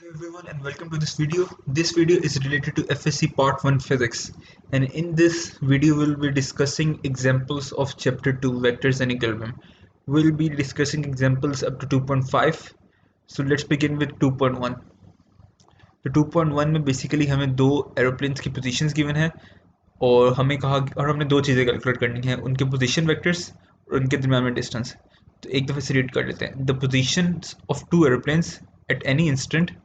Hello everyone and welcome to this video. This video is related to FSC Part 1 Physics, and in this video we'll be discussing examples of Chapter 2 Vectors and Equilibrium. We'll be discussing examples up to 2.5. So let's begin with 2.1. तो 2.1 में basically हमें दो aeroplanes की positions given है और हमें कहा और हमने दो चीज़ें कैलकुलेट करनी है, उनके पोजीशन वेक्टर्स और उनके दरम्यान में डिस्टेंस। तो एक दफ़े से रीड कर लेते हैं। The positions of two aeroplanes at any instant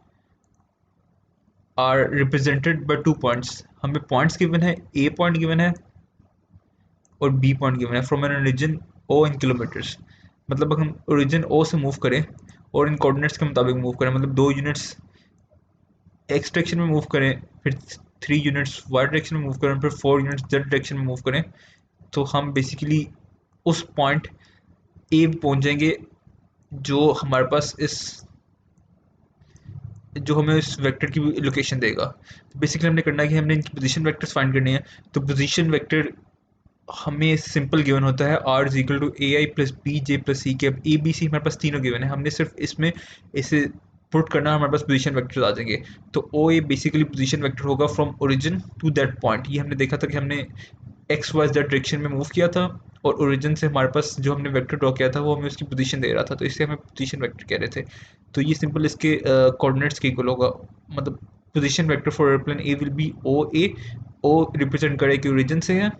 are represented by two points. हमें पॉइंट्स गिवन है, ए पॉइंट गिवन है और बी पॉइंट गिवन है from an origin O in kilometres. मतलब अगर हम ओरिजिन ओ से मूव करें और इन कोऑर्डिनेट्स के मुताबिक मूव करें, मतलब 2 यूनिट्स एक्स डायरेक्शन में मूव करें, फिर 3 यूनिट्स वाई डायरेक्शन में मूव करें, फिर 4 यूनिट्स जेड डायरेक्शन में मूव करें, तो हम बेसिकली उस पॉइंट ए पहुंच जाएंगे जो हमारे पास जो हमें इस वेक्टर की लोकेशन देगा। तो बेसिकली हमने करना है कि हमने इनकी पोजीशन वेक्टर्स फाइंड करने हैं। तो पोजीशन वेक्टर हमें सिंपल गिवन होता है r is equal to A I plus B J plus C K. अब ए बी सी हमारे पास तीनों गिवन है, हमने सिर्फ इसमें इसे पुट करना, हमारे पास पोजीशन वेक्टर्स आ जाएंगे। तो O A basically position vector होगा from origin to that point. ये हमने देखा था कि हमने एक्स वाई जेड डायरेक्शन में मूव किया था और ओरिजिन से हमारे पास जो हमने वेक्टर ड्रॉ किया था वो हमें उसकी पोजीशन दे रहा था, तो इससे हमें पोजीशन वेक्टर कह रहे थे। तो ये सिंपल इसके कोऑर्डिनेट्स के इक्वल होगा। मतलब position vector for airplane A will be O represent करे कि ओरिजिन से है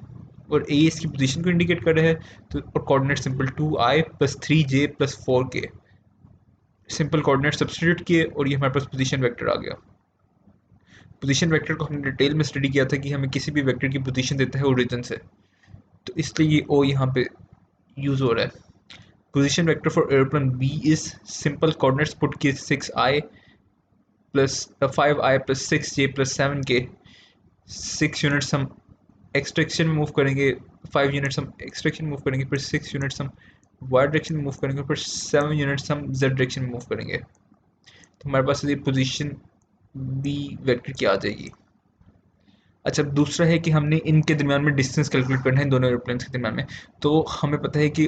और ए इसकी पोजीशन को इंडिकेट कर रहा है। तो और coordinate simple 2i plus 3j plus 4k, simple coordinate substitute किए और ये हमारे पास पोजीशन वेक्टर आ गया। पोजीशन वेक्टर को हमने डिटेल में स्टडी किया था कि हमें किसी भी वेक्टर की पोजीशन देता है ओरिजिन से, तो इसलिए ये ओ यहाँ पे यूज़ हो रहा है। Position vector for airplane B is simple coordinates put किए 6i plus 5i plus 6j plus 7k। 6 units हम एक्स डायरेक्शन में मूव करेंगे, 5 यूनिट्स हम एक्स डायरेक्शन में मूव करेंगे, फिर 6 यूनिट्स हम वाई डायरेक्शन में मूव करेंगे, फिर 7 यूनिट्स हम जेड डायरेक्शन में मूव करेंगे। तो हमारे पास ये पोजीशन बी वेक्टर की आ जाएगी। अच्छा, दूसरा है कि हमने इनके दरम्यान में डिस्टेंस कैलकुलेट करना है दोनों एरोप्लेन्स के दरम्यान में। तो हमें पता है कि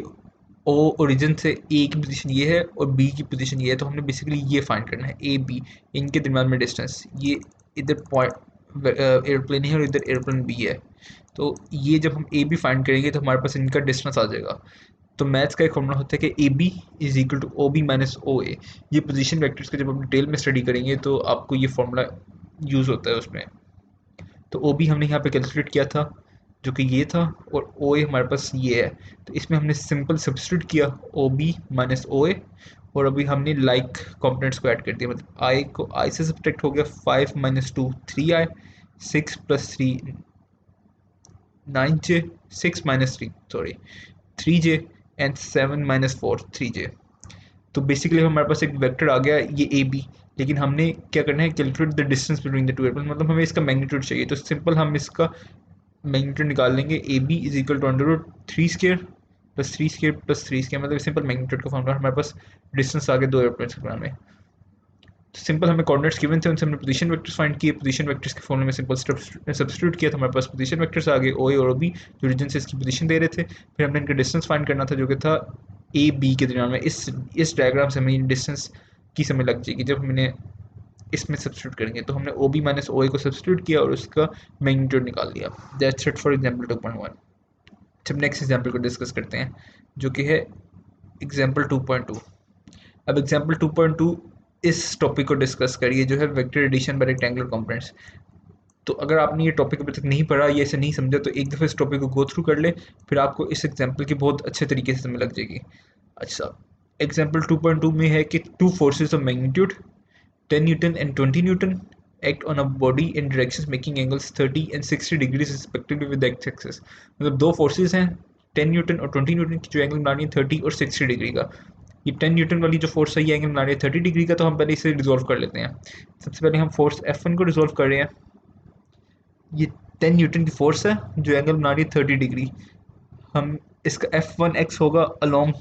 ओ ओरिजिन से ए की पोजीशन ये है और बी की पोजीशन ये है, तो हमने बेसिकली ये फाइंड करना है ए बी, इनके दरम्यान में डिस्टेंस। ये इधर पॉइंट एयरप्लेन है और इधर एयरप्लेन बी है, तो ये जब हम ए बी फाइंड करेंगे तो हमारे पास इनका डिस्टेंस आ जाएगा। तो मैथ्स का एक फॉर्मूला होता है कि A B is equal to O B minus O A. ये पोजीशन वेक्टर्स का जब हम डिटेल में स्टडी करेंगे तो आपको ये फॉर्मूला यूज़ होता है उसमें। तो ओ बी हमने यहाँ पे कैलकुलेट किया था जो कि ये था, और ओ ए हमारे पास ये है, तो इसमें हमने सिंपल सब्स्टिट्यूट किया ओ बी माइनस ओ ए, और अभी हमने लाइक कॉम्पोनेंट्स को ऐड कर दिया। मतलब आई को आई से सब्ट्रैक्ट हो गया, 5 minus 2 3i, 6 plus 3 9j, 6 minus 3 sorry 3j and 7 minus 4 3j। तो बेसिकली हमारे पास एक वेक्टर आ गया ये ए बी, लेकिन हमने क्या करना है, calculate the distance between the to airplane. मतलब हमें इसका मैग्नीट्यूड चाहिए, तो सिंपल हम इसका मैग्नीट्यूड निकाल लेंगे। A B is equal to under root 3 square plus 3 square plus 3 square, मतलब सिंपल मैग्नीट्यूड का फॉर्मूला। हमारे पास डिस्टेंस आ गया दो एयरप्लेन के बारे में। तो सिंपल हमें कोऑर्डिनेट्स गिवन थे, उनसे हमने पोजीशन वेक्टर्स फाइंड किए, पोजीशन वेक्टर्स के फॉर्मूले में सिंपल सब्स्टिट्यूट किया, तो हमारे पास पोजीशन वेक्टर्स आ गए ओ ए और बी, जो रीजन से इसकी पोजीशन दे रहे थे। फिर हमने इनका डिस्टेंस फाइंड करना था जो कि था ए बी के दरमियान में। इस डायग्राम से हमें डिस्टेंस की समझ लग जाएगी जब हमने इसमें सब्स्टिट्यूट करेंगे। तो हमने ओ बी माइनस ओ ए को सब्स्टिट्यूट किया और उसका मैग्नीट्यूड निकाल लिया। That's it for example 2.1। जब नेक्स्ट एग्जाम्पल को डिस्कस करते हैं जो कि है एग्जाम्पल 2.2। अब एग्जाम्पल 2.2 इस टॉपिक को डिस्कस करिए जो है vector addition by rectangular components. तो अगर आपने ये टॉपिक अभी तक नहीं पढ़ा या इसे नहीं समझा तो एक दफ़े इस टॉपिक को गो थ्रू कर ले, फिर आपको इस एग्जाम्पल की बहुत अच्छे तरीके से समझ लग जाएगी। अच्छा, एग्जाम्पल 2.2 में है कि two forces of magnitude 10 Newton and 20 Newton act on a body in directions making angles 30 and 60 degrees respectively with the x-axis। मतलब दो फोर्सेस हैं 10 न्यूटन और 20 न्यूटन की, जो एंगल बना रही है 30 और 60 डिग्री का। ये 10 न्यूटन वाली जो फोर्स है ये एंगल बना रही है 30 डिग्री का, तो हम पहले इसे रिजॉल्व कर लेते हैं। सबसे पहले हम फोर्स F1 को रिजॉल्व कर रहे हैं। ये 10 न्यूटन की फोर्स है जो एंगल बना रही है 30 डिग्री। हम इसका F1x होगा अलोंग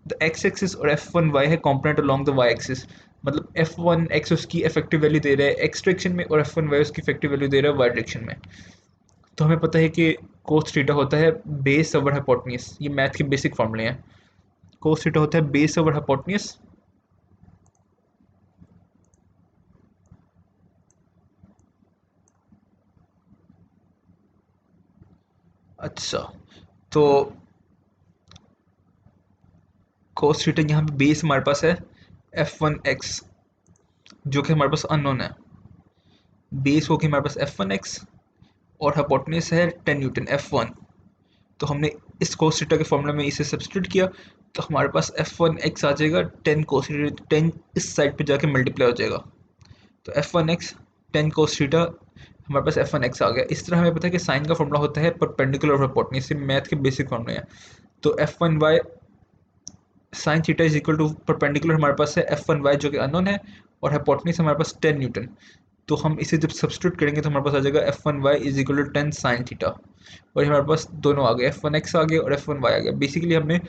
द एक्स एक्सिस और F1y है component along the Y axis. मतलब F1x उसकी इफेक्टिव वैल्यू दे रहा है एक्स डायरेक्शन में और F1y उसकी इफेक्टिव वैल्यू दे रहा है वाई डायरेक्शन में। तो हमें पता है कि कोस थीटा होता है बेस ओवर हाइपोटेन्यूज। ये मैथ के बेसिक फॉर्मूले हैं। कोस थीटा होता है बेस ओवर हाइपोटेन्यूज अच्छा, तो cos थीटा यहाँ पे बेस हमारे पास है f1x, जो कि हमारे पास अननोन है। बेस होके हमारे पास f1x और हाइपोटेन्यूज है 10 न्यूटन f1। तो हमने इस cos थीटा के फॉर्मूला में इसे सब्स्टिट्यूट किया, तो हमारे पास f1x आ जाएगा 10 cos थीटा, 10 इस साइड पे जाके मल्टीप्लाई हो जाएगा, तो f1x 10 cos थीटा हमारे पास f1x आ गया। इस तरह हमें पता है कि साइन का फॉर्मूला होता है परपेंडिकुलर और हाइपोटेन्यूज, से मैथ के बेसिक फॉर्मूले हैं। तो f1y sine theta is equal to perpendicular हमारे पास है f1y जो कि अननोन है, और हाइपोटेन्यूज हमारे पास 10 न्यूटन। तो हम इसे जब सब्स्टिट्यूट करेंगे तो हमारे पास आ जाएगा f1y is equal to 10 sine theta, और हमारे पास दोनों आ गए, f1x आ गया और f1y आ गया। बेसिकली हमने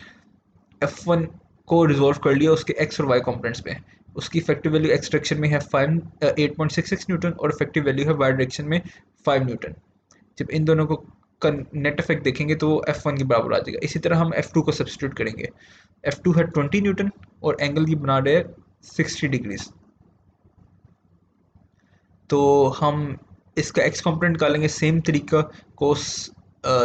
f1 को रिजोल्व कर लिया उसके x और y कंपोनेंट्स में। उसकी इफेक्टिव वैल्यू एक्स डायरेक्शन में है 8.66 न्यूटन और इफेक्टिव वैल्यू है वाई डायरेक्शन में 5 न्यूटन। जब इन दोनों को का नेट इफेक्ट देखेंगे तो वो F1 के बराबर आ जाएगा। इसी तरह हम F2 को सब्स्टिट्यूट करेंगे। F2 है 20 न्यूटन और एंगल की बना रहे 60 डिग्रीज। तो हम इसका एक्स कंपोनेंट निकालेंगे सेम तरीका, कोस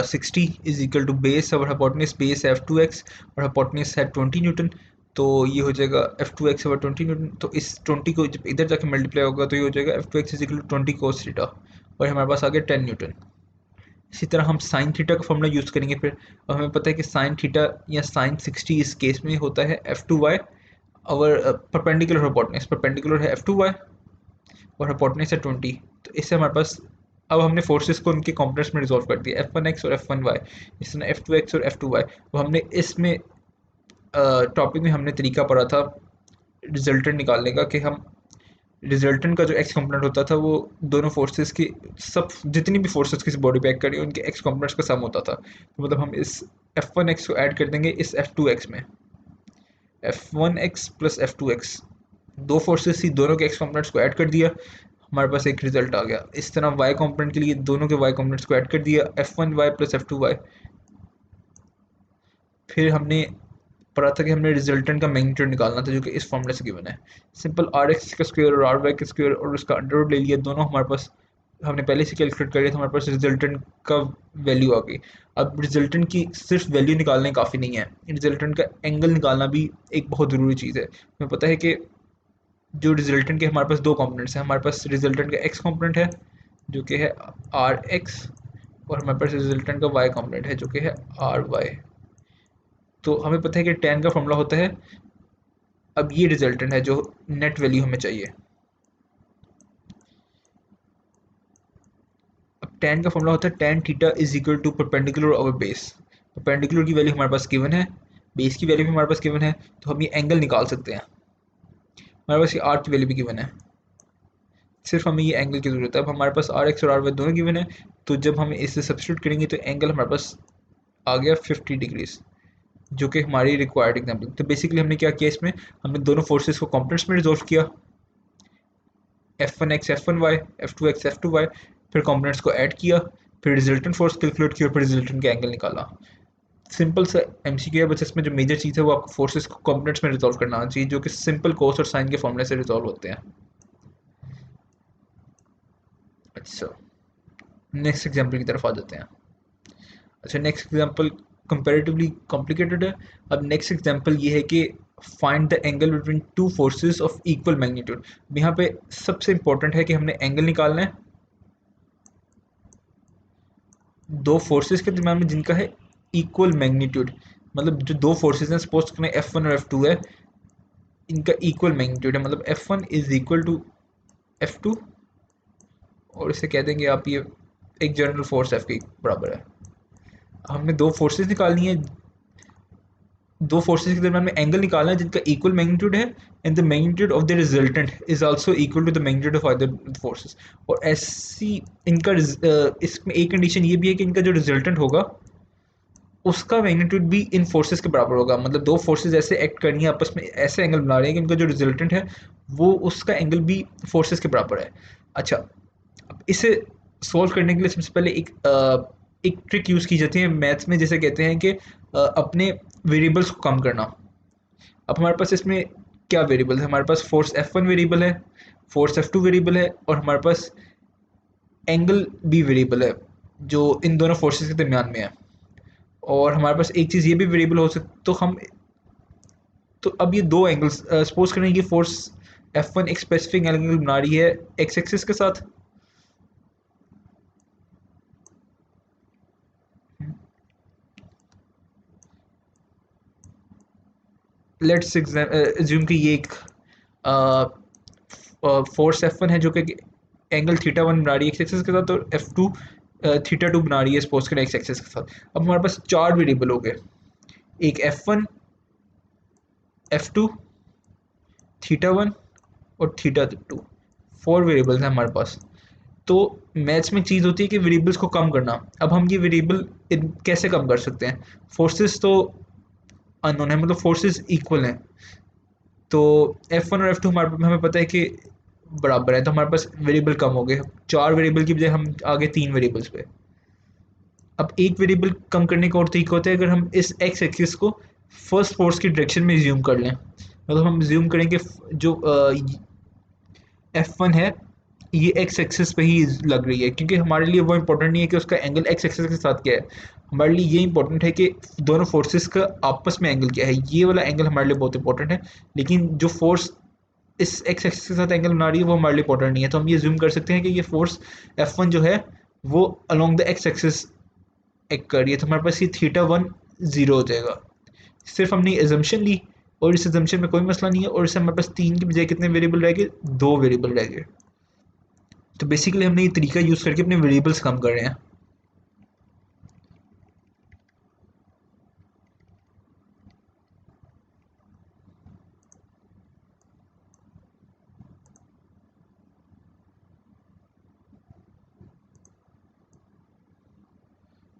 60 इज इक्वल टू बेस और हाइपोटेन्यूज, बेस है f2x और हाइपोटेन्यूज है 20 न्यूटन। तो ये हो जाएगा f2x ओवर 20 न्यूटन। तो इस 20 को जब इधर जाके मल्टीप्लाई होगा तो ये हो जाएगा f2x is equal to 20 cos theta, और हमारे पास आ गया 10 न्यूटन। इसी तरह हम साइन थीटा का फॉर्मूला यूज़ करेंगे फिर, और हमें पता है कि साइन थीटा या साइन 60 इस केस में होता है f2y और परपेंडिकुलर हाइपोटेन्यूज, परपेंडिकुलर है f2y और हाइपोटेन्यूज है 20। तो इससे हमारे पास अब हमने फोर्सेस को उनके कॉम्पोनेंट्स में रिजॉल्व कर दिया, f1x और f1y, इस तरह f2x और f2y। तो हमने इसमें टॉपिक में हमने तरीका पढ़ा था रिजल्टेंट निकालने का, कि हम रिजल्टेंट का जो एक्स कंपोनेंट होता था वो दोनों फोर्सेस की, सब जितनी भी फोर्सेस किसी बॉडी पे एक्ट करी उनके एक्स कंपोनेंट्स का सम होता था। तो मतलब हम इस f1x को ऐड कर देंगे इस f2x में, f1x प्लस f2x, दो फोर्सेस थी, दोनों के एक्स कंपोनेंट्स को ऐड कर दिया, हमारे पास एक रिजल्ट आ गया। इस तरह वाई कंपोनेंट के लिए दोनों के वाई कंपोनेंट्स को ऐड कर दिया, f1y प्लस f2y। फिर हमने पढ़ा था कि हमने रिजल्टेंट का मैग्नीट्यूड निकालना था, जो कि इस फॉर्मूले से गिवन है। सिंपल आर एक्स का स्क्वायर और आर वाई का स्क्वायर और उसका अंडर ले लिया, दोनों हमारे पास हमने पहले से कैलकुलेट कर लिया, तो हमारे पास रिजल्टेंट का वैल्यू आ गई। अब रिजल्टेंट की सिर्फ वैल्यू निकालने काफ़ी नहीं है, रिजल्टेंट का एंगल निकालना भी एक बहुत ज़रूरी चीज़ है। हमें पता है कि जो रिजल्टेंट के हमारे पास दो कंपोनेंट्स हैं, हमारे पास रिजल्टेंट का एक्स कंपोनेंट है जो कि है आर एक्स, और हमारे पास रिजल्टेंट का वाई कंपोनेंट है जो कि है आर वाई। तो हमें पता है कि tan का फॉर्मूला होता है, अब ये रिजल्टेंट है जो नेट वैल्यू हमें चाहिए। अब tan का फॉर्मूला होता है tan theta is equal to perpendicular over base. Perpendicular की वैल्यू हमारे पास गिवन है, बेस की वैल्यू भी हमारे पास गिवन है, तो हम ये एंगल निकाल सकते हैं। हमारे पास ये आर की वैल्यू भी गिवन है, सिर्फ हमें ये एंगल की जरूरत है। अब हमारे पास आर एक्स और आर वाई दोनों गिवन है, तो जब हम इसे सब्स्टिट्यूट करेंगे तो एंगल हमारे पास आ गया 50 डिग्रीज, जो कि हमारी रिक्वायर्ड एग्जाम्पल। तो बेसिकली हमने क्या किया, इसमें हमने दोनों फोर्सेस को कॉम्पोनेंट्स में रिजोल्व किया, f1x f1y, f2x f2y, फिर कॉम्पोनेंट्स को ऐड किया, फिर रिजल्टेंट फोर्स कैलकुलेट किया, फिर रिजल्टेंट का एंगल निकाला। सिंपल सा एमसीक्यू है, बस इसमें जो मेजर चीज़ है वो आपको फोर्सेस को कॉम्पोनेंट्स में रिजॉल्व करना आना चाहिए, जो कि सिंपल कोस और साइन के फॉर्मूले से रिजॉल्व होते हैं। अच्छा, नेक्स्ट एग्जाम्पल की तरफ आ जाते हैं। अच्छा, नेक्स्ट एग्जाम्पल कंपेरेटिवली कॉम्प्लिकेटेड है। अब नेक्स्ट एग्जाम्पल ये है कि find the angle between two forces of equal magnitude. यहाँ पे सबसे इंपॉर्टेंट है कि हमने एंगल निकालना है दो फोर्सेस के दरम्यान में जिनका है इक्वल मैग्नीट्यूड। मतलब जो दो फोर्सेस हैं, सपोज करें F1 और F2 है, इनका इक्वल मैग्नीट्यूड है, मतलब F1 is equal to F2, और इसे कह देंगे आप ये एक जनरल फोर्स F के बराबर है। हमने दो फोर्सेस निकालनी है, दो फोर्सेस के दरम्यान में एंगल निकालना है जिनका इक्वल मैग्नीट्यूड है, and the magnitude of the resultant is also equal to the magnitude of other forces. और ऐसी इनका इसमें एक कंडीशन ये भी है कि इनका जो रिजल्टेंट होगा उसका मैग्नीट्यूड भी इन फोर्सेस के बराबर होगा। मतलब दो फोर्सेस ऐसे एक्ट करनी है आपस में, ऐसे एंगल बना रहे हैं कि इनका जो रिजल्टेंट है वो उसका एंगल भी फोर्सेस के बराबर है। अच्छा, अब इसे सॉल्व करने के लिए सबसे पहले एक ट्रिक यूज़ की जाती है मैथ्स में, जिसे कहते हैं कि अपने वेरिएबल्स को कम करना। अब हमारे पास इसमें क्या वेरिएबल है, हमारे पास फोर्स F1 वेरिएबल है, फोर्स F2 वेरिएबल है, और हमारे पास एंगल भी वेरिएबल है जो इन दोनों फोर्सेस के दरमियान में है। और हमारे पास एक चीज़ ये भी वेरिएबल हो सकती, तो हम, तो अब ये दो एंगल्स सपोज करें ये फोर्स F1 एक स्पेसिफिक एंगल बना रही है एक्स एक्सिस के साथ। लेट्स एज्यूम कि ये एक फोर्स F1 है जो कि एंगल थीटा 1 बना रही है एक्स एक्सिस के साथ, और F2 थीटा 2 बना रही है सपोज करें एक्स एक्सिस के साथ। अब हमारे पास चार वेरिएबल हो गए, एक F1, F2, थीटा 1 और थीटा 2, फोर वेरिएबल्स हैं हमारे पास। तो मैथ्स में चीज़ होती है कि वेरिएबल्स को कम करना। अब हम ये वेरिएबल कैसे कम कर सकते हैं? फोर्सेस तो अननोन है, मतलब फोर्सेस इक्वल हैं, तो F1 और F2 हमें पता है कि बराबर है, तो हमारे पास वेरिएबल कम हो गए। चार वेरिएबल की बजाय हम आगे तीन वेरिएबल्स पे। अब एक वेरिएबल कम करने का और तरीका होता है अगर हम इस एक्स एक्सिस को फर्स्ट फोर्स की डायरेक्शन में ज्यूम कर लें, मतलब हम ज्यूम करेंगे जो F1 है ये एक्स एक्सिस पे ही लग रही है, क्योंकि हमारे लिए वो इंपॉर्टेंट नहीं है कि उसका एंगल एक्स एक्सिस के साथ क्या है। हमारे लिए ये इंपॉर्टेंट है कि दोनों फोर्सेस का आपस में एंगल क्या है, ये वाला एंगल हमारे लिए बहुत इंपॉर्टेंट है। लेकिन जो फोर्स इस एक्स एक्सिस के साथ एंगल बना रही है वो हमारे लिए इंपॉर्टेंट नहीं है, तो हम ये ज्यूम कर सकते हैं कि ये फोर्स F1 जो है वो along the x axis act कर रही है, तो हमारे पास ये थीटा 1 ज़ीरो हो जाएगा। सिर्फ हमने एजम्पशन ली, और इस एजम्पशन में कोई मसला नहीं है, और इससे हमारे पास तीन की बजाय कितने वेरिएबल रह गए? दो वेरिएबल रह गए। तो बेसिकली हमने ये तरीका यूज़ करके अपने वेरिएबल्स कम कर रहे हैं।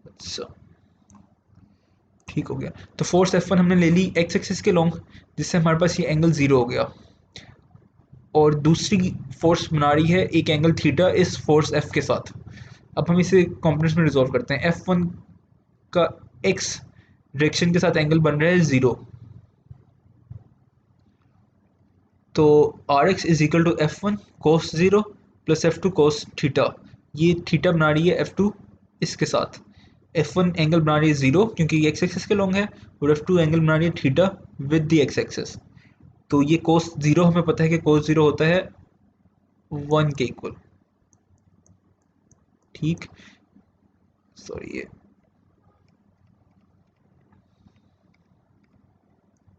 अच्छा, ठीक हो गया। तो फोर्स F1 हमने ले ली एक्स एक्सिस के लॉन्ग, जिससे हमारे पास ये एंगल ज़ीरो हो गया, और दूसरी फोर्स बना रही है एक एंगल थीटा इस फोर्स F के साथ। अब हम इसे कॉम्पोनेंट्स में रिजॉल्व करते हैं। F1 का एक्स डायरेक्शन के साथ एंगल बन रहा है ज़ीरो, तो R X is equal to F1 cos zero plus F2 cos theta. ये थीटा बना रही है F2 इसके साथ। F1 एंगल बना रही है ज़ीरो क्योंकि ये एक्स एक्सिस के लॉन्ग है, और F2 एंगल बना रही है theta with the x axis. तो ये कोस ज़ीरो हमें पता है कि कोस ज़ीरो होता है 1 के इक्वल। ठीक, सॉरी ये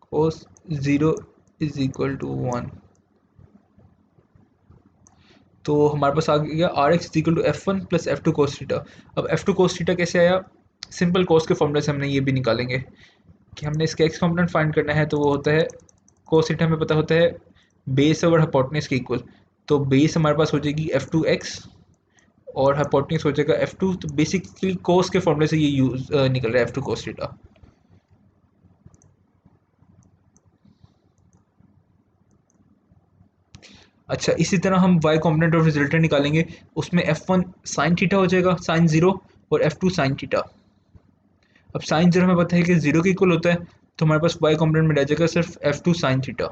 cos zero is equal to 1। तो हमारे पास आ गया R X equal to F1 plus F2 cos theta. अब F2 कोस थीटा कैसे आया? सिंपल कोस के फॉर्मूले से हमने ये भी निकालेंगे कि हमने इसका एक्स कॉम्पोनेंट फाइंड करना है, तो वो होता है कोस थीटा हमें पता होता है बेस ओवर हाइपोटेन्यूज के इक्वल। तो बेस हमारे पास हो जाएगी F2x और हाइपोटेन्यूज हो जाएगा F2। तो बेसिकली कोस के फॉर्मूले से ये यूज निकल रहा है F2 कोस थीटा। अच्छा, इसी तरह हम y कॉम्पोनेंट ऑफ रिजल्टेंट निकालेंगे, उसमें F1 साइन थीटा हो जाएगा, साइन ज़ीरो, और F2 साइन थीटा। अब साइन ज़ीरो हमें पता है कि ज़ीरो के इक्वल होता है, तो हमारे पास y कॉम्पोनेंट में रह जाएगा सिर्फ F2 साइन थीटा।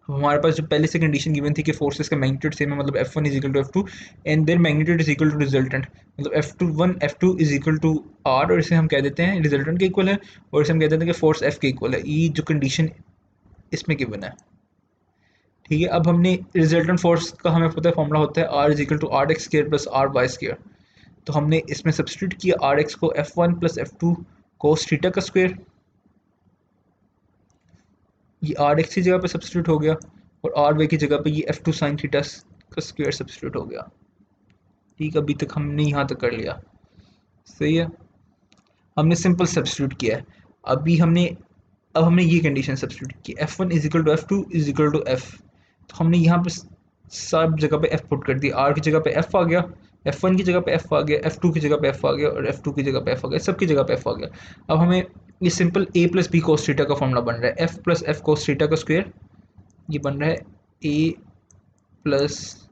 हमारे पास जो पहले से कंडीशन गिवन थी कि फोर्सेस का मैग्नीट्यूड सेम है, मतलब F1 is equal to F2 and their magnitude is equal to resultant, मतलब F2 is equal to R, और इसे हम कह देते हैं रिजल्टेंट के इक्वल है, और इसे हम कह देते हैं कि फोर्स F के इक्वल है। ये जो कंडीशन इसमें गिवन है, ठीक है। अब हमने रिजल्टेंट फोर्स का हमें पता है फॉर्मूला होता है R is equal to R X square plus R Y square. तो हमने इसमें सब्सटीट्यूट किया आर एक्स को F1 plus F2 cos theta का स्क्वायर, ये आर एक्स की जगह पे सब्सटीट्यूट हो गया, और आर वाई की जगह पे ये F2 साइन थीटा का स्क्वायर सब्सटीट्यूट हो गया। ठीक, अभी तक हमने यहाँ तक कर लिया, सही है। हमने सिंपल सब्सटीट्यूट किया है। अभी हमने अब हमने ये कंडीशन सब्सटीट्यूट की, F1 is equal to F2 is equal to F। तो हमने यहाँ पे सब जगह पे F पुट कर दिया, R की जगह पे F आ गया, F1 की जगह पे F आ गया, F2 की जगह पे F आ गया, और F2 की जगह पे F आ गया, सबकी जगह पे F आ गया। अब हमें ये simple A plus B cos theta का फॉर्मूला बन रहा है, F plus F cos theta का स्क्वायर, ये बन रहा है A प्लस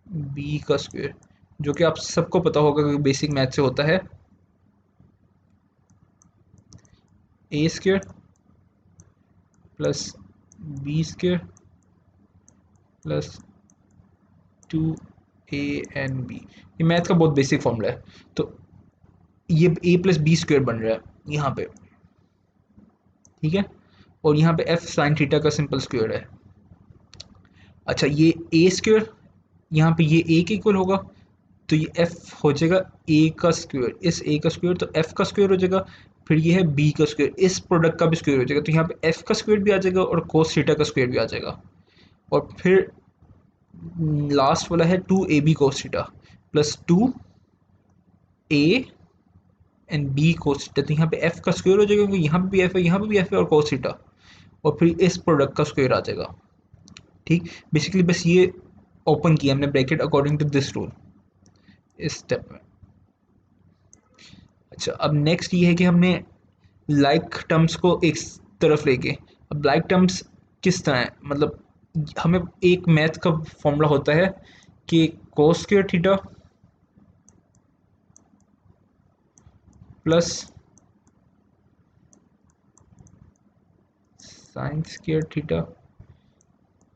बी का स्क्वायर, जो कि आप सबको पता होगा कि बेसिक मैथ से होता है A square plus B square plus 2 A and B. ये मैथ का बहुत बेसिक फॉर्मूला है। तो ये ए प्लस बी स्क्वायर बन रहा है यहाँ पे, ठीक है, और यहाँ पे एफ साइन थीटा का सिंपल स्क्वायर है। अच्छा ये ए स्क्वायर, यहाँ पे ये ए के इक्वल होगा, तो ये एफ हो जाएगा ए का स्क्वायर, इस ए का स्क्वायर तो एफ का स्क्वायर हो जाएगा, फिर ये है बी का स्क्वायर, इस प्रोडक्ट का भी स्क्वायर हो जाएगा, तो यहाँ पे एफ का स्क्वायर भी आ जाएगा और कोस थीटा का स्क्वायर भी आ जाएगा। और फिर लास्ट वाला है two A B cos theta plus two A and B cos theta, तो यहाँ पे एफ का स्क्वायर हो जाएगा क्योंकि यहाँ पे भी एफ है, यहाँ पे भी एफ है और कोस थीटा, और फिर इस प्रोडक्ट का स्क्वायर आ जाएगा। ठीक, बेसिकली बस ये ओपन किया हमने bracket according to this rule इस स्टेप में। अच्छा अब नेक्स्ट ये है कि हमने लाइक टर्म्स को एक तरफ लेके, अब लाइक टर्म्स किस तरह है, मतलब हमें एक मैथ का फॉर्मूला होता है कि cos square theta plus sine square theta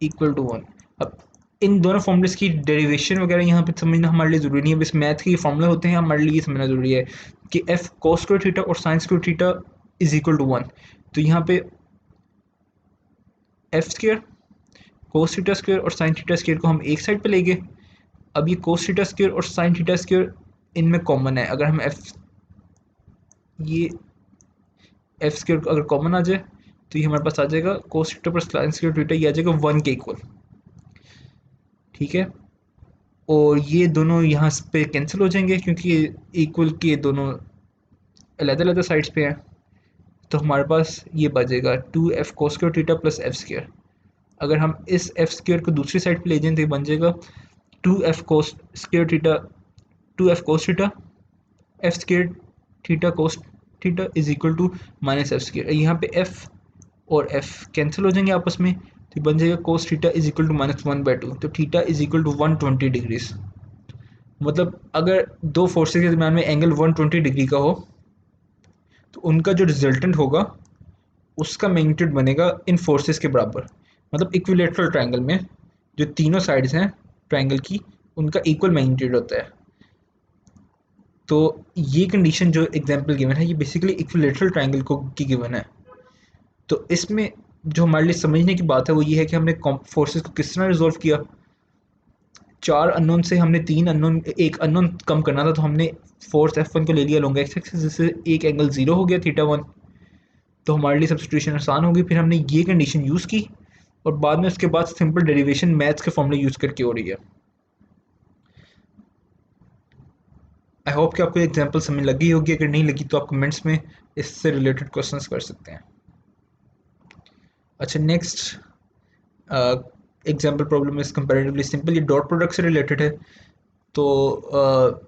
equal to 1। अब इन दोनों फॉर्मूलेस की डेरिवेशन वगैरह यहाँ पे समझना हमारे लिए ज़रूरी नहीं है, बस मैथ के फॉर्मूले होते हैं, हमारे लिए समझना ज़रूरी है कि एफ कोस स्क्वायर थीटा और sine square theta is equal to 1। तो यहाँ पे F square cos theta square और साइन थीटा स्क्वायर को हम एक साइड पे लेंगे। अब ये कोस थीटा स्क्वायर और साइन थीटा स्क्वायर इनमें कॉमन है, अगर हम ये एफ स्क्वायर अगर कॉमन आ जाए तो ये हमारे पास आ जाएगा cos theta plus sine square theta, ये आ जाएगा 1 के इक्वल, ठीक है। और ये दोनों यहाँ पे कैंसिल हो जाएंगे क्योंकि ये इक्वल के दोनों अलग अलग साइड्स पे हैं, तो हमारे पास ये बचेगा two F cos square theta plus F square. अगर हम इस एफ स्क्वायर को दूसरी साइड पे ले जाएं तो ये बन जाएगा two F cos square theta, two F cos theta F square theta cos theta is equal to minus F square. यहाँ पे एफ और एफ कैंसिल हो जाएंगे आपस में, तो बन जाएगा cos theta is equal to -1/2, तो theta is equal to 120 degrees. मतलब अगर दो फोर्सेस के दरम्यान में एंगल 120 डिग्री का हो तो उनका जो रिजल्टेंट होगा उसका मैग्नीट्यूड बनेगा इन फोर्सेस के बराबर। मतलब इक्विलेटरल ट्रायंगल में जो तीनों साइड्स हैं ट्रायंगल की उनका इक्वल मैग्नीट्यूड होता है। तो ये कंडीशन जो एग्जांपल गिवन है ये बेसिकली इक्विलेटरल ट्रायंगल को की गिवन है। तो इसमें जो हमारे लिए समझने की बात है वो ये है कि हमने फोर्सेस को किस तरह रिजॉल्व किया। चार अननोन से हमने तीन अननोन, एक अननोन कम करना था, तो हमने फोर्स F1 को ले लिया लॉन्ग एक्स एक्सिस, जिससे एक एंगल 0 हो गया θ1, तो हमारे लिए सब्स्टिट्यूशन आसान होगी। फिर हमने ये कंडीशन यूज़ की और बाद में उसके बाद सिंपल डेरिवेशन मैथ्स के फॉर्मूले यूज़ करके हो रही है। आई होप कि आपको एग्जांपल समझ लगी होगी, अगर नहीं लगी तो आप कमेंट्स में इससे रिलेटेड क्वेश्चंस कर सकते हैं। अच्छा next example problem is comparatively simple, ये डॉट प्रोडक्ट से रिलेटेड है। तो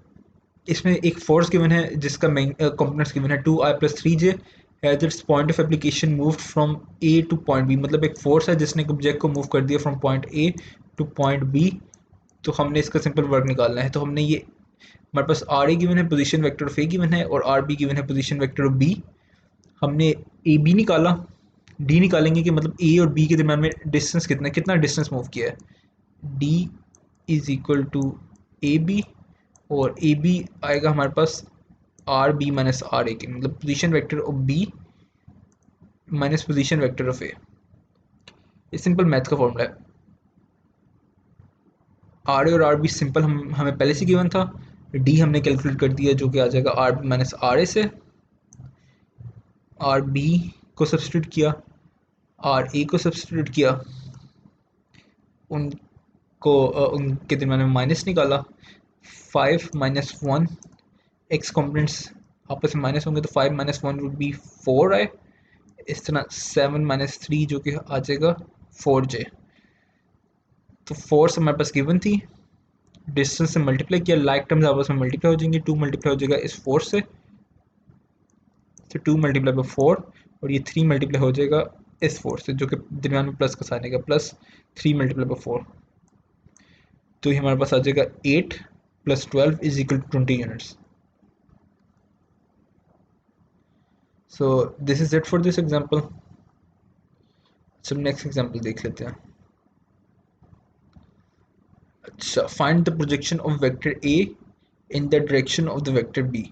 इसमें एक फोर्स गिवन है जिसका कंपोनेंट्स गिवन है 2i+3j as its point of application moved from A to point B. मतलब एक फोर्स है जिसने एक ऑब्जेक्ट को मूव कर दिया from point A to point B, तो हमने इसका सिंपल वर्क निकालना है। तो हमने ये हमारे पास आर ए गिवन है, position vector of A given है, और आर बी गिवन है, पोजीशन वेक्टर ऑफ बी। हमने ए बी निकाला, डी निकालेंगे कि मतलब ए और बी के दरम्यान में डिस्टेंस कितना कितना डिस्टेंस मूव किया है। D is equal to A B, और ए बी आएगा हमारे पास R B minus R A के, मतलब position vector of B minus position vector of A. ये सिंपल मैथ का फॉर्मूला है। आर ए और आर बी सिंपल हमें पहले से गिवन था। डी हमने कैलकुलेट कर दिया जो कि आ जाएगा आर बी माइनस आर ए से। आर बी को सब्सटीट्यूट किया, आर ए को सब्सटीट्यूट किया, उनको उनके दरम्यान में माइनस निकाला। 5 - 1 एक्स कॉम्पोनेंट्स आपस में माइनस होंगे तो 5 - 1 वुड बी 4 आए। इस तरह 7 - 3 जो कि आ जाएगा 4j। तो फोर्स हमारे पास गिवन थी, डिस्टेंस से मल्टीप्लाई किया, लाइक टर्म्स आपस में मल्टीप्लाई हो जाएंगे, 2 मल्टीप्लाई हो जाएगा इस फोर्स से, तो 2 मल्टीप्लाई बाई 4, और ये 3 मल्टीप्लाई हो जाएगा इस फोर्स से जो कि दरम्यान में प्लस का साइन आएगा, प्लस 3 मल्टीप्लाई बाई 4, तो ये हमारे पास आ जाएगा 8 + 12 is equal to 20 units. So this is it for this example. चलो नेक्स्ट एग्जाम्पल देख लेते हैं। अच्छा, find the projection of vector A in the direction of the vector B.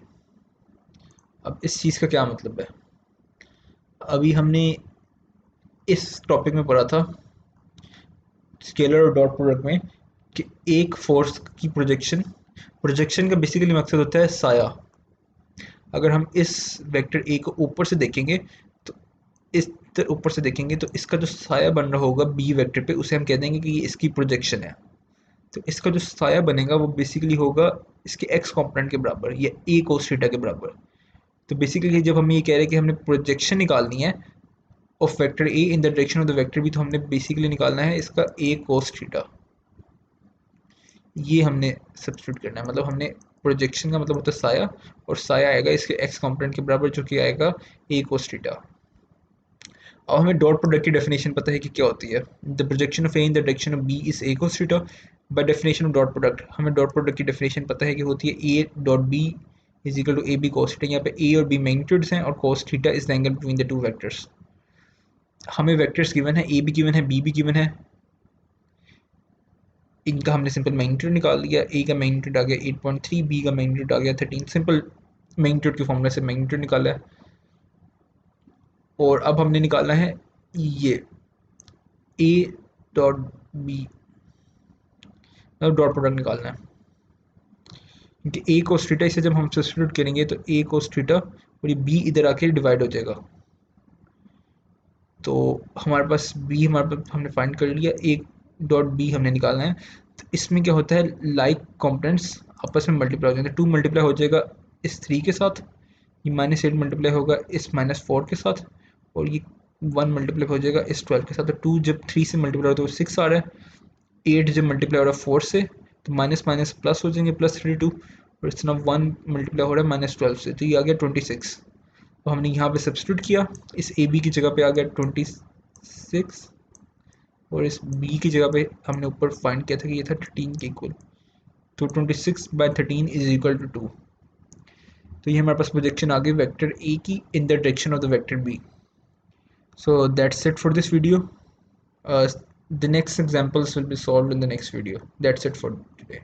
अब इस चीज़ का क्या मतलब है? अभी हमने इस टॉपिक में पढ़ा था स्केलर और डॉट प्रोडक्ट में कि एक फोर्स की प्रोजेक्शन प्रोजेक्शन का बेसिकली मकसद होता है साया। अगर हम इस वेक्टर ए को ऊपर से देखेंगे तो इस तरह ऊपर से देखेंगे तो इसका जो साया बन रहा होगा बी वेक्टर पे उसे हम कह देंगे कि ये इसकी प्रोजेक्शन है। तो इसका जो साया बनेगा वो बेसिकली होगा इसके एक्स कंपोनेंट के बराबर या ए कोस थीटा के बराबर। तो बेसिकली जब हम ये कह रहे हैं कि हमने प्रोजेक्शन निकालनी है of vector A in the direction of the vector B, तो हमने बेसिकली निकालना है इसका ए कोस थीटा। ये हमने सब्स्टिट्यूट करना है, मतलब हमने प्रोजेक्शन का मतलब होता है साया, और साया आएगा इसके एक्स कंपोनेंट के बराबर जो कि आएगा ए कोस थीटा। अब हमें डॉट प्रोडक्ट की डेफिनेशन पता है कि क्या होती है। The projection of A in the direction of B is A cos theta. By definition of dot product हमें डॉट प्रोडक्ट की डेफिनेशन पता है कि होती है A dot B is equal to A B cos theta. यहाँ पे A और बी मैग्नीट्यूड्स हैं और cos theta is the angle between the two vectors. हमें वेक्टर्स गिवन है, ए भी गिवन है, बी भी गिवन है। इनका हमने सिंपल मैग्नीट्यूड निकाल लिया। ए का मैग्नीट्यूड आ गया 8.3, बी का मैग्नीट्यूड आ गया 13। सिंपल मैग्नीट्यूड के फॉर्मूला से मैग्नीट्यूड निकाला है। और अब हमने निकालना है ये ए डॉट बी, अब डॉट प्रोडक्ट निकालना है क्योंकि ए कोस थीटा इसे जब हम सब्स्टिट्यूट करेंगे तो ए कोस थीटा और ये बी इधर आके डिवाइड हो जाएगा। तो हमारे पास बी हमारे पास हमने फाइंड कर लिया, ए डॉट बी हमने निकालना है। तो इसमें क्या होता है लाइक कंपोनेंट्स आपस में मल्टीप्लाई हो जाते हैं। 2 मल्टीप्लाई हो जाएगा इस 3 के साथ, ये -8 मल्टीप्लाई होगा इस -4 के साथ, और ये 1 मल्टीप्लाई हो जाएगा इस 12 के साथ। तो 2 जब 3 से मल्टीप्लाई होता है तो 6 आ रहा है। 8 जब मल्टीप्लाई हो रहा है 4 से तो माइनस माइनस प्लस हो जाएंगे +32, और इस तरह 1 मल्टीप्लाई हो रहा है -12 से तो ये आ गया 26। तो हमने यहाँ पे सब्स्टिट्यूट किया, इस ए बी की जगह पे आ गया 26, और इस बी की जगह पे हमने ऊपर फाइंड किया था कि ये था 13 के इक्वल। तो 26/13 इज इक्वल टू 2। तो ये हमारे पास प्रोजेक्शन आ गई वेक्टर ए की in the direction of the vector B. So that's it for this video. The next examples will be solved in the next video. That's it for today.